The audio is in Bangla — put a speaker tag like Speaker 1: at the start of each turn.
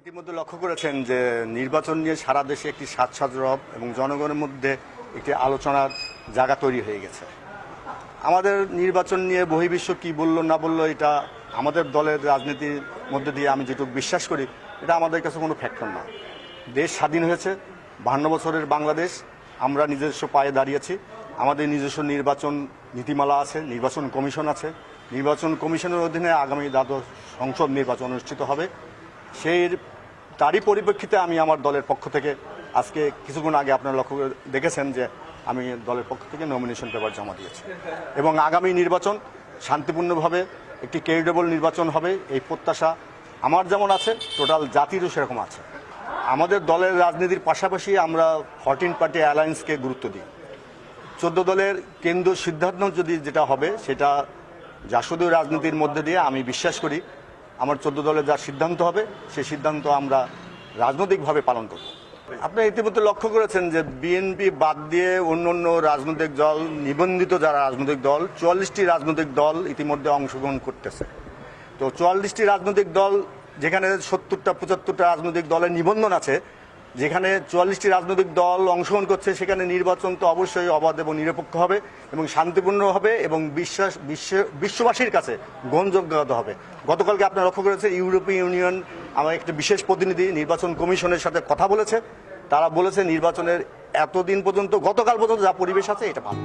Speaker 1: ইতিমধ্যে লক্ষ্য করেছেন যে নির্বাচন নিয়ে সারা দেশে একটি সাজ রব এবং জনগণের মধ্যে একটি আলোচনার জায়গা তৈরি হয়ে গেছে। আমাদের নির্বাচন নিয়ে বহির্বিশ্ব কি বলল না বলল, এটা আমাদের দলের রাজনীতির মধ্যে দিয়ে আমি যেটুকু বিশ্বাস করি, এটা আমাদের কাছে কোনো ফ্যাক্টর না। দেশ স্বাধীন হয়েছে, 52 বছরের বাংলাদেশ, আমরা নিজস্ব পায়ে দাঁড়িয়েছি। আমাদের নিজস্ব নির্বাচন নীতিমালা আছে, নির্বাচন কমিশন আছে। নির্বাচন কমিশনের অধীনে আগামী দ্বাদশ সংসদ নির্বাচন অনুষ্ঠিত হবে। তারই পরিপ্রেক্ষিতে আমি আমার দলের পক্ষ থেকে আজকে কিছুক্ষণ আগে আপনারা লক্ষ্য করে দেখেছেন যে আমি দলের পক্ষ থেকে নমিনেশন পেপার জমা দিয়েছি এবং আগামী নির্বাচন শান্তিপূর্ণভাবে একটি ক্রেডিবল নির্বাচন হবে এই প্রত্যাশা আমার যেমন আছে, টোটাল জাতিরও সেরকম আছে। আমাদের দলের রাজনীতির পাশাপাশি আমরা 14 পার্টি অ্যালায়েন্সকে গুরুত্ব দিই। 14 দলের কেন্দ্রীয় সিদ্ধান্ত যদি যেটা হবে সেটা জাসদীয় রাজনীতির মধ্যে দিয়ে আমি বিশ্বাস করি আমার 14 দলের যা সিদ্ধান্ত হবে সেই সিদ্ধান্ত আমরা রাজনৈতিকভাবে পালন করব। আপনি ইতিমধ্যে লক্ষ্য করেছেন যে বিএনপি বাদ দিয়ে অন্য রাজনৈতিক দল, নিবন্ধিত যারা রাজনৈতিক দল, 44টি রাজনৈতিক দল ইতিমধ্যে অংশগ্রহণ করতেছে। তো 44টি রাজনৈতিক দল, যেখানে 70টা 75টা রাজনৈতিক দলের নিবন্ধন আছে, যেখানে 44টি রাজনৈতিক দল অংশগ্রহণ করছে, সেখানে নির্বাচন তো অবশ্যই অবাধ এবং নিরপেক্ষ হবে এবং শান্তিপূর্ণ হবে এবং বিশ্ববাসীর কাছে গ্রহণযোগ্য হবে। গতকালকে আপনারা লক্ষ্য করেছেন ইউরোপীয় ইউনিয়ন আমার একটা বিশেষ প্রতিনিধি নির্বাচন কমিশনের সাথে কথা বলেছে। তারা বলেছে নির্বাচনের এতদিন পর্যন্ত, গতকাল পর্যন্ত যা পরিবেশ আছে এটা ভালো।